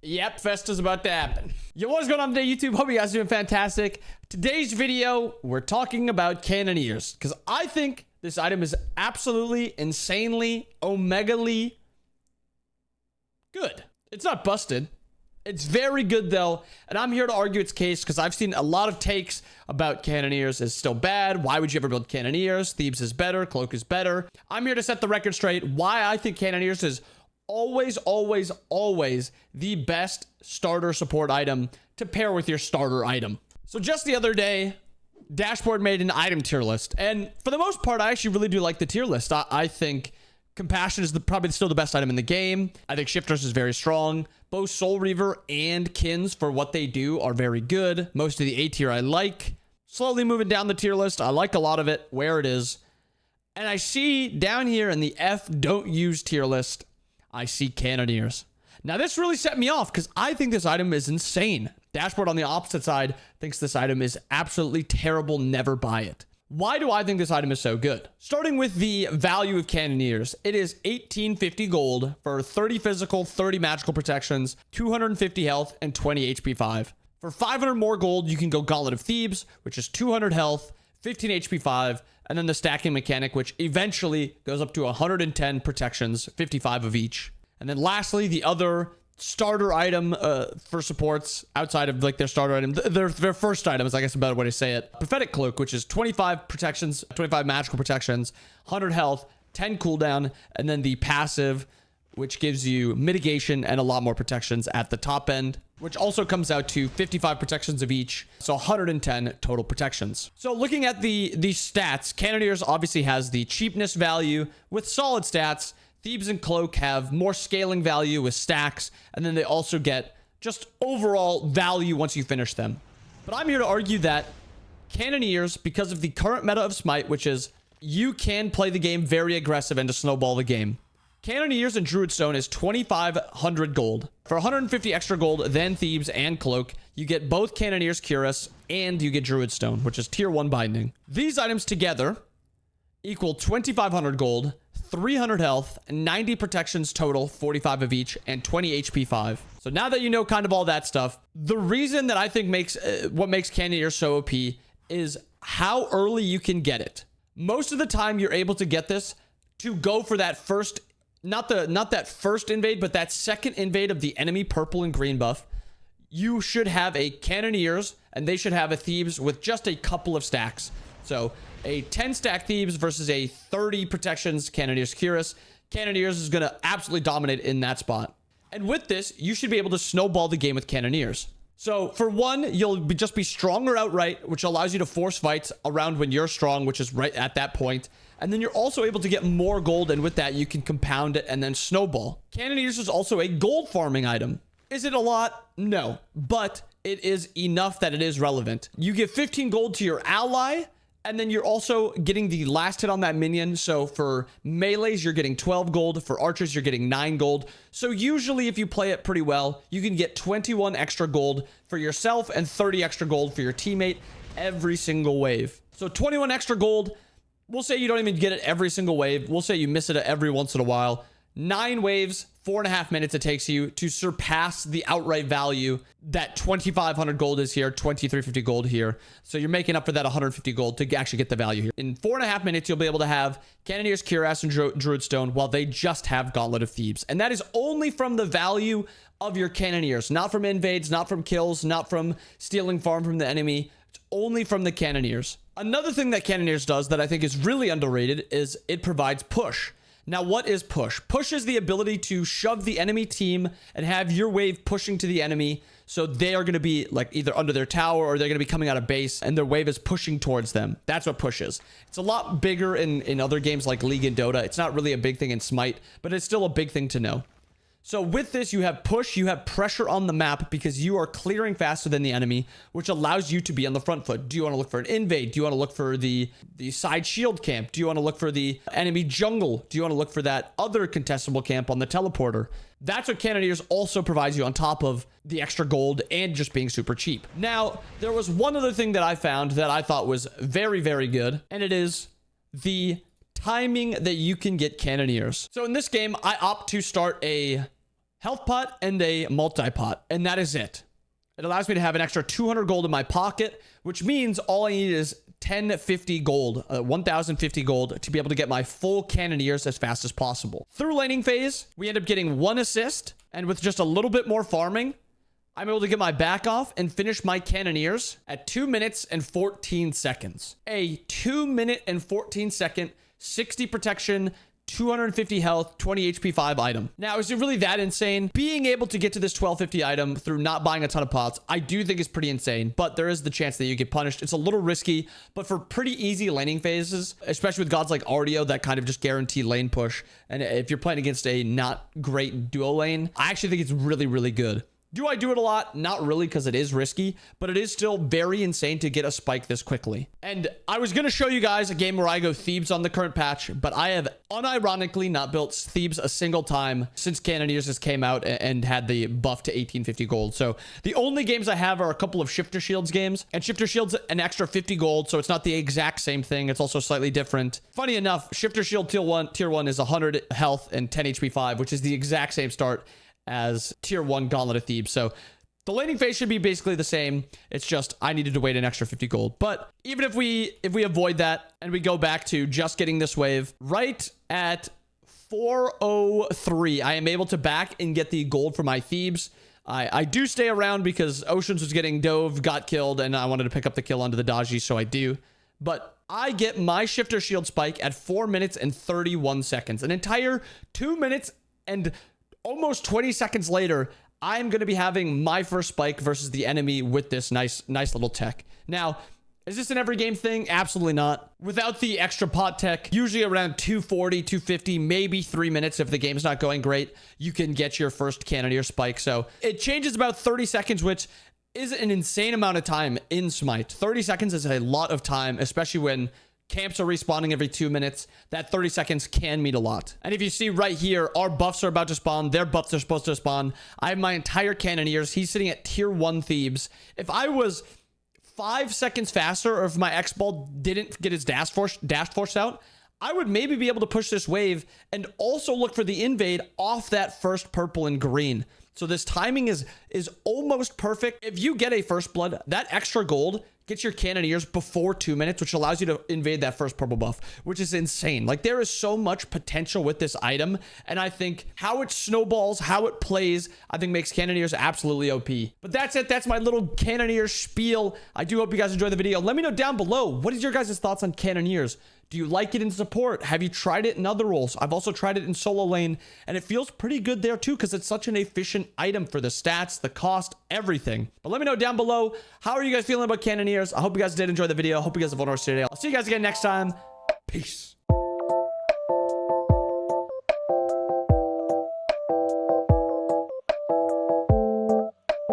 Yep, Festa's about to happen. Yo, what's going on today, YouTube? Hope you guys are doing fantastic. Today's video, we're talking about Cannoneers, because I think this item is absolutely, insanely, omegally good. It's not busted. It's very good, though, and I'm here to argue its case, because I've seen a lot of takes about Cannoneers is still bad. Why would you ever build Cannoneers? Thieves is better. Cloak is better. I'm here to set the record straight why I think Cannoneers is always the best starter support item to pair with your starter item. So just the other day, Dashboard made an item tier list, and for the most part, I actually really do like the tier list. I think Compassion is probably still the best item in the game. I think Shifters is very strong. Both Soul Reaver and Kins, for what they do, are very good. Most of the A tier I like. Slowly moving down the tier list, I like a lot of it where it is. And I see down here in the F don't use tier list, I see Cannoneers. Now this really set me off because I think this item is insane. Dashboard on the opposite side thinks this item is absolutely terrible, never buy it. Why do I think this item is so good? Starting with the value of Cannoneers, it is 1850 gold for 30 physical, 30 magical protections, 250 health, and 20 HP 5. For 500 more gold, you can go Gauntlet of Thieves, which is 200 health, 15 HP 5, and then the stacking mechanic, which eventually goes up to 110 protections, 55 of each. And then lastly, the other starter item for supports outside of like their starter item, their first item is, I guess, a better way to say it. Prophetic Cloak, which is 25 protections, 25 magical protections, 100 health, 10 cooldown, and then the passive, which gives you mitigation and a lot more protections at the top end, which also comes out to 55 protections of each, so 110 total protections. So looking at the stats, Cannoneers obviously has the cheapness value with solid stats. Thieves and Cloak have more scaling value with stacks, and then they also get just overall value once you finish them. But I'm here to argue that Cannoneers, because of the current meta of Smite, which is you can play the game very aggressive and to snowball the game. Cannoneers and Druidstone is 2,500 gold. For 150 extra gold than Thieves and Cloak, you get both Cannoneers Cuirass and you get Druidstone, which is tier 1 binding. These items together equal 2,500 gold, 300 health, 90 protections total, 45 of each, and 20 HP 5. So now that you know kind of all that stuff, the reason that I think makes what makes Cannoneers so OP is how early you can get it. Most of the time, you're able to get this to go for that first, not that first invade, but that second invade of the enemy purple and green buff. You should have a Cannoneers, and they should have a Thieves with just a couple of stacks. So a 10 stack Thieves versus a 30 protections Cannoneers Cuirass. Cannoneers is going to absolutely dominate in that spot. And with this, you should be able to snowball the game with Cannoneers. So for one, you'll just be stronger outright, which allows you to force fights around when you're strong, which is right at that point. And then you're also able to get more gold, and with that, you can compound it and then snowball. Cannoneers is also a gold farming item. Is it a lot? No, but it is enough that it is relevant. You give 15 gold to your ally, and then you're also getting the last hit on that minion. So for melees, you're getting 12 gold. For archers, you're getting 9 gold. So usually if you play it pretty well, you can get 21 extra gold for yourself and 30 extra gold for your teammate every single wave. So 21 extra gold, we'll say you don't even get it every single wave. We'll say you miss it every once in a while. 9 waves, 4.5 minutes it takes you to surpass the outright value that 2,500 gold is here, 2,350 gold here. So you're making up for that 150 gold to actually get the value here. In 4.5 minutes, you'll be able to have Cannoneers, Cuirass, and Druidstone while they just have Gauntlet of Thieves. And that is only from the value of your Cannoneers, not from invades, not from kills, not from stealing farm from the enemy. It's only from the Cannoneers. Another thing that Cannoneers does that I think is really underrated is it provides push. Now, what is push? Push is the ability to shove the enemy team and have your wave pushing to the enemy. So they are going to be like either under their tower or they're going to be coming out of base and their wave is pushing towards them. That's what push is. It's a lot bigger in other games like League and Dota. It's not really a big thing in Smite, but it's still a big thing to know. So with this, you have push, you have pressure on the map because you are clearing faster than the enemy, which allows you to be on the front foot. Do you want to look for an invade? Do you want to look for the side shield camp? Do you want to look for the enemy jungle? Do you want to look for that other contestable camp on the teleporter? That's what Cannoneers also provides you on top of the extra gold and just being super cheap. Now, there was one other thing that I found that I thought was very, very good, and it is the timing that you can get Cannoneers. So in this game, I opt to start a health pot and a multi-pot, and that is it. It allows me to have an extra 200 gold in my pocket, which means all I need is 1050 gold, 1050 gold to be able to get my full Cannoneers as fast as possible. Through laning phase, we end up getting 1 assist, and with just a little bit more farming, I'm able to get my back off and finish my Cannoneers at 2 minutes and 14 seconds. A 2 minute and 14 second, 60 protection, 250 health, 20 HP 5 item. Now, is it really that insane? Being able to get to this 1250 item through not buying a ton of pots, I do think is pretty insane, but there is the chance that you get punished. It's a little risky, but for pretty easy laning phases, especially with gods like Artio that kind of just guarantee lane push, and if you're playing against a not great duo lane, I actually think it's really, really good. Do I do it a lot? Not really, because it is risky, but it is still very insane to get a spike this quickly. And I was going to show you guys a game where I go Thieves on the current patch, but I have unironically not built Thieves a single time since Cannoneers just came out and had the buff to 1850 gold. So the only games I have are a couple of Shifter Shields games, and Shifter Shields an extra 50 gold, so it's not the exact same thing. It's also slightly different. Funny enough, Shifter Shield tier 1 is 100 health and 10 HP 5, which is the exact same start as tier 1 Gauntlet of Thebes. So the laning phase should be basically the same. It's just I needed to wait an extra 50 gold. But even if we avoid that and we go back to just getting this wave, right at 403, I am able to back and get the gold for my Thebes. I do stay around because Oceans was getting dove, got killed, and I wanted to pick up the kill onto the Daji, so I do. But I get my Shifter Shield spike at 4 minutes and 31 seconds. An entire 2 minutes and almost 20 seconds later, I'm going to be having my first spike versus the enemy with this nice little tech. Now, is this an every game thing? Absolutely not. Without the extra pot tech, usually around 240, 250, maybe 3 minutes if the game's not going great, you can get your first Cannoneer spike. So it changes about 30 seconds, which is an insane amount of time in Smite. 30 seconds is a lot of time, especially when camps are respawning every 2 minutes. That 30 seconds can mean a lot. And if you see right here, our buffs are about to spawn. Their buffs are supposed to spawn. I have my entire Cannoneers. He's sitting at tier 1 Thebes. If I was 5 seconds faster, or if my X-Ball didn't get his dash force out, I would maybe be able to push this wave and also look for the invade off that first purple and green. So this timing is almost perfect. If you get a first blood, that extra gold gets your Cannoneers before 2 minutes, which allows you to invade that first purple buff, which is insane. Like, there is so much potential with this item, and I think how it snowballs, how it plays, I think makes Cannoneers absolutely OP. But that's it. That's my little Cannoneer spiel. I do hope you guys enjoyed the video. Let me know down below, what is your guys' thoughts on Cannoneers? Do you like it in support? Have you tried it in other roles? I've also tried it in solo lane, and it feels pretty good there too, because it's such an efficient item for the stats, the cost, everything. But let me know down below, how are you guys feeling about Cannoneers? I hope you guys did enjoy the video. I hope you guys have a wonderful day. I'll see you guys again next time. Peace.